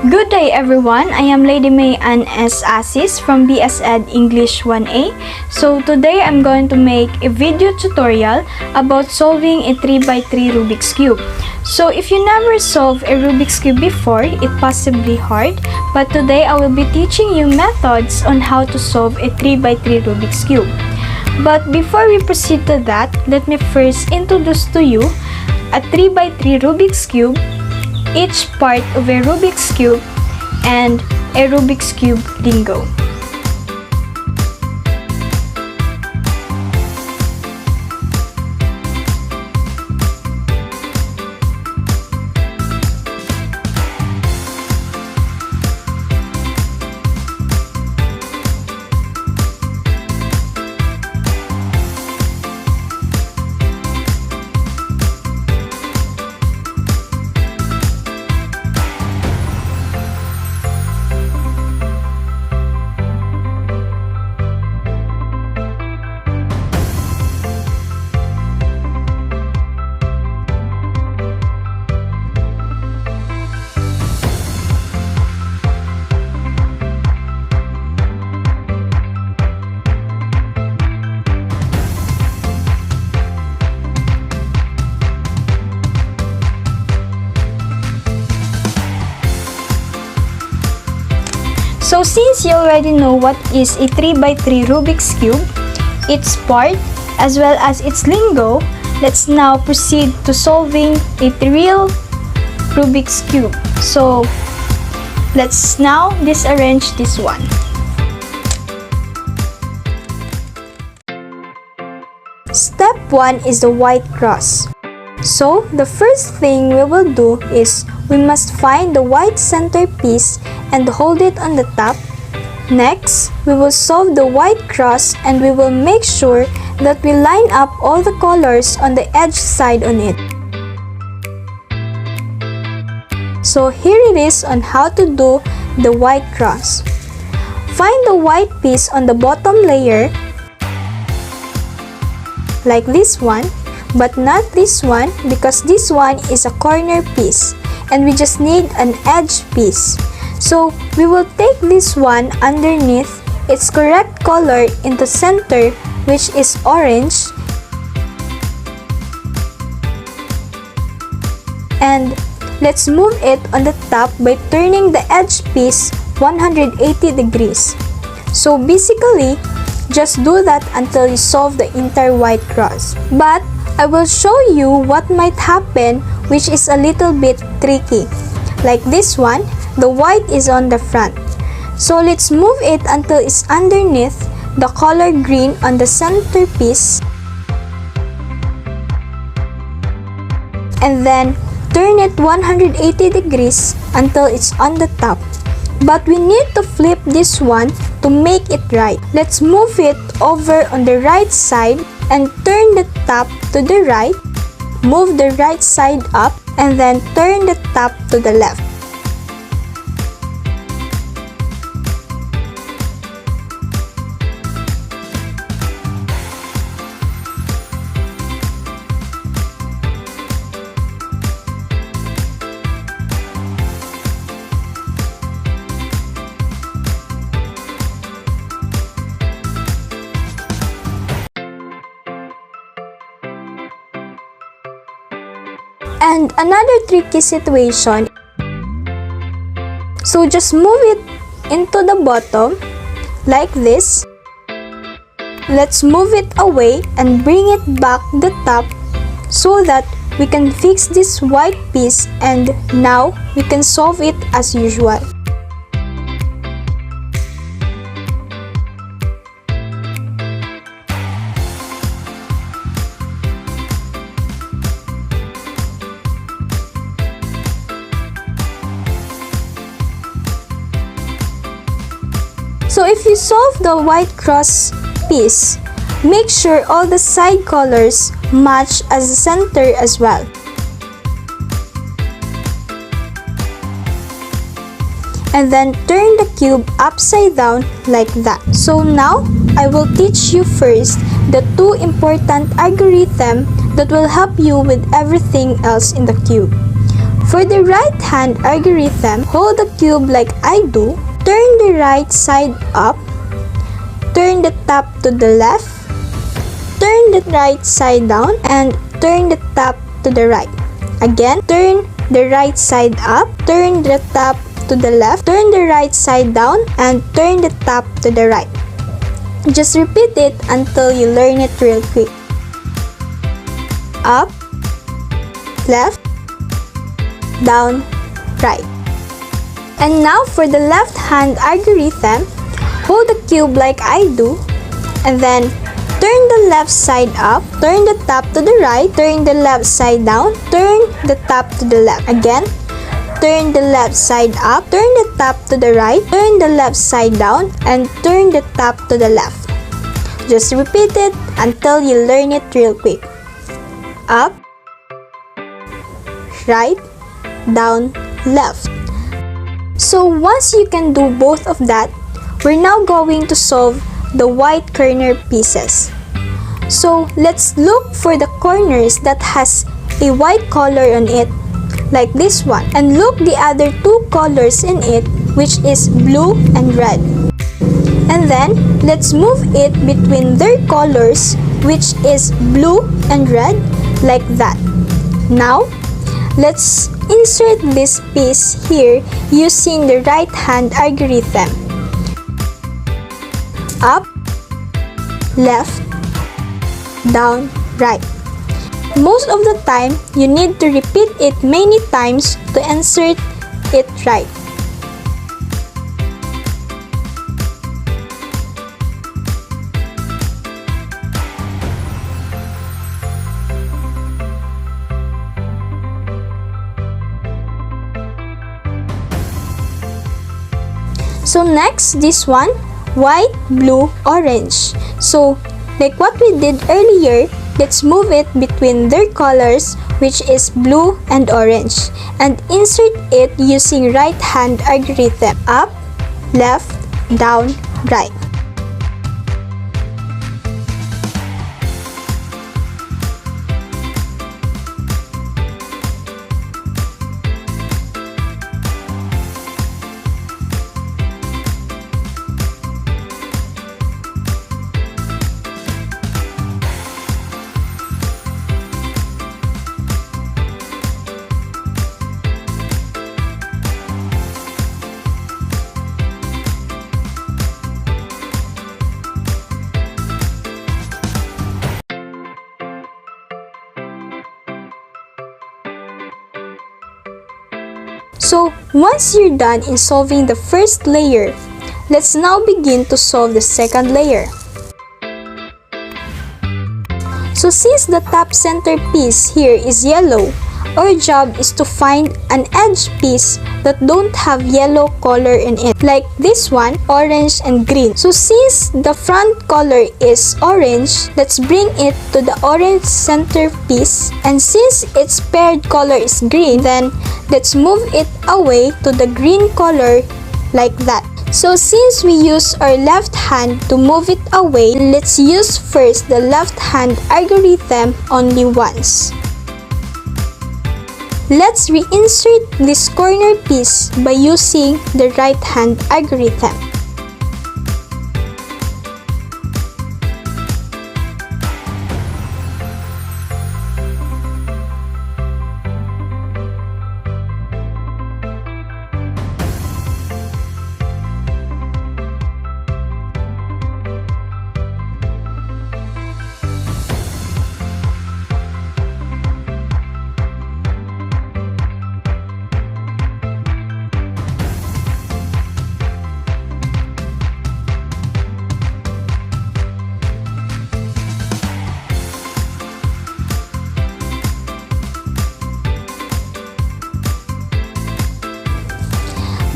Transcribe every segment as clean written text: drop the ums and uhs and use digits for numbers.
Good day everyone, I am Lady May Ann S. Asis from BS Ed English 1A. So today I'm going to make a video tutorial about solving a 3x3 Rubik's Cube. So if you never solved a Rubik's Cube before, it's possibly hard, but today I will be teaching you methods on how to solve a 3x3 Rubik's Cube. But before we proceed to that, let me first introduce to you a 3x3 Rubik's Cube, each part of a Rubik's Cube, and a Rubik's Cube lingo. So since you already know what is a 3x3 Rubik's Cube, its part, as well as its lingo, let's now proceed to solving a real Rubik's Cube. So let's now disarrange this one. Step 1 is the white cross. So the first thing we will do is we must find the white centerpiece and hold it on the top. Next, we will solve the white cross and we will make sure that we line up all the colors on the edge side on it. So here it is on how to do the white cross. Find the white piece on the bottom layer, like this one, but not this one because this one is a corner piece and we just need an edge piece. So we will take this one underneath its correct color in the center, which is orange, and let's move it on the top by turning the edge piece 180 degrees. So basically, just do that until you solve the entire white cross. But I will show you what might happen, which is a little bit tricky. Like this one, the white is on the front. So let's move it until it's underneath the color green on the centerpiece. And then turn it 180 degrees until it's on the top. But we need to flip this one to make it right. Let's move it over on the right side and turn the top to the right. Move the right side up and then turn the top to the left. And another tricky situation, so just move it into the bottom like this. Let's move it away and bring it back the top so that we can fix this white piece, and now we can solve it as usual. So if you solve the white cross piece, make sure all the side colors match as the center as well. And then turn the cube upside down like that. So now, I will teach you first the two important algorithms that will help you with everything else in the cube. For the right-hand algorithm, hold the cube like I do, turn the right side up, turn the top to the left, turn the right side down, and turn the top to the right. Again, turn the right side up, turn the top to the left, turn the right side down, and turn the top to the right. Just repeat it until you learn it real quick. Up, left, down, right. And now for the left hand algorithm, hold the cube like I do, and then turn the left side up, turn the top to the right, turn the left side down, turn the top to the left. Again, turn the left side up, turn the top to the right, turn the left side down, and turn the top to the left. Just repeat it until you learn it real quick. Up, right, down, left. So once you can do both of that, we're now going to solve the white corner pieces. So let's look for the corners that has a white color on it, like this one, and look the other two colors in it, which is blue and red. And then let's move it between their colors, which is blue and red, like that. Now let's insert this piece here using the right hand algorithm. Up, left, down, right. Most of the time, you need to repeat it many times to insert it right. So next, this one, white, blue, orange. So like what we did earlier, let's move it between their colors, which is blue and orange, and insert it using right hand algorithm. Up, left, down, right. So once you're done in solving the first layer, let's now begin to solve the second layer. So since the top center piece here is yellow, our job is to find an edge piece that don't have yellow color in it, like this one, orange and green. So since the front color is orange, let's bring it to the orange center piece, and since its paired color is green, then let's move it away to the green color like that. So since we use our left hand to move it away, let's use first the left hand algorithm only once. Let's reinsert this corner piece by using the right hand algorithm.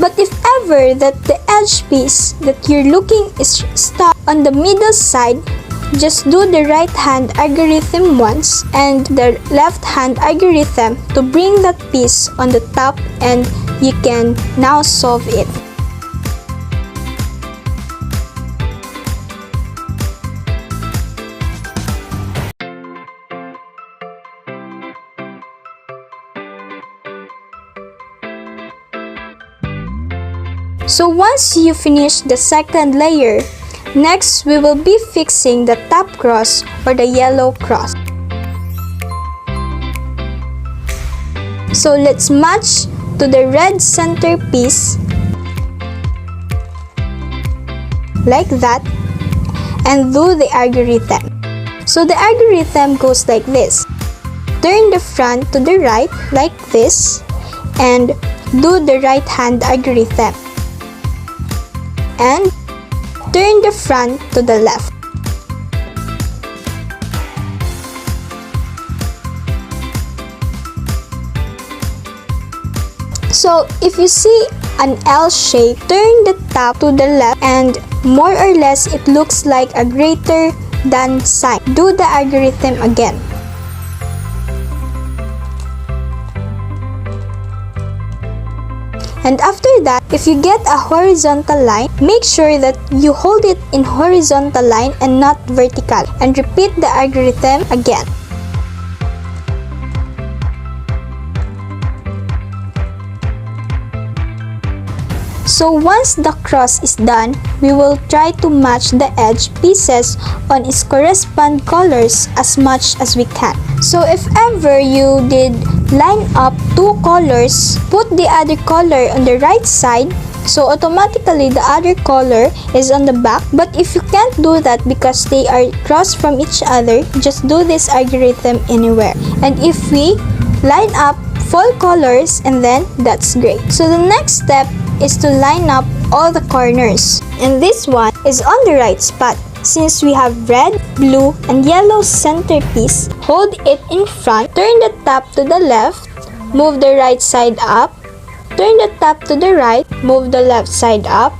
But if ever that the edge piece that you're looking is stuck on the middle side, just do the right hand algorithm once and the left hand algorithm to bring that piece on the top, and you can now solve it. So once you finish the second layer, next we will be fixing the top cross or the yellow cross. So let's match to the red centerpiece like that and do the algorithm. So the algorithm goes like this. Turn the front to the right like this and do the right hand algorithm. And turn the front to the left. So if you see an L shape, turn the top to the left and more or less it looks like a greater than sign. Do the algorithm again. And after that, if you get a horizontal line, make sure that you hold it in horizontal line and not vertical. And repeat the algorithm again. So once the cross is done, we will try to match the edge pieces on its corresponding colors as much as we can. So if ever you did line up two colors, put the other color on the right side, so automatically the other color is on the back. But if you can't do that because they are crossed from each other, just do this algorithm anywhere. And if we line up full colors, and then that's great. So the next step is to line up all the corners, and this one is on the right spot. Since we have red, blue, and yellow centerpiece, hold it in front, turn the top to the left, move the right side up, turn the top to the right, move the left side up,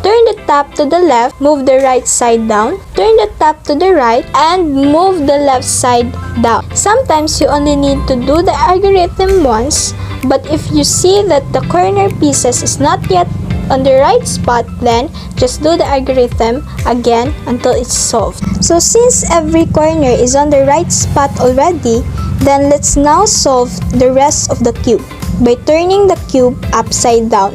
turn the top to the left, move the right side down, turn the top to the right, and move the left side down. Sometimes you only need to do the algorithm once, but if you see that the corner pieces is not yet on the right spot, then just do the algorithm again until it's solved. So since every corner is on the right spot already, then let's now solve the rest of the cube by turning the cube upside down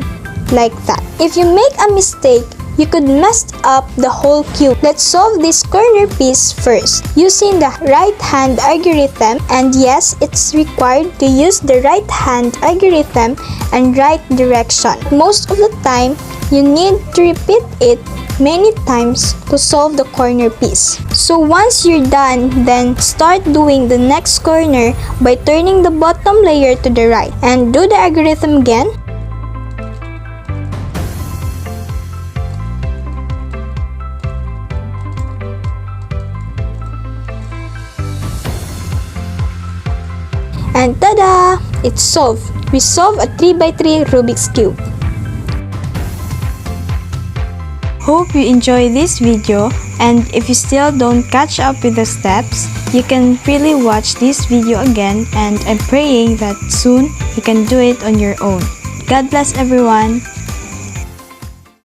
like that. If you make a mistake, you could mess up the whole cube. Let's solve this corner piece first using the right hand algorithm, and yes, it's required to use the right hand algorithm and right direction. Most of the time, you need to repeat it many times to solve the corner piece. So once you're done, then start doing the next corner by turning the bottom layer to the right and do the algorithm again. And tada! It's solved. We solved a 3x3 Rubik's Cube. Hope you enjoy this video, and if you still don't catch up with the steps, you can really watch this video again, and I'm praying that soon you can do it on your own. God bless everyone!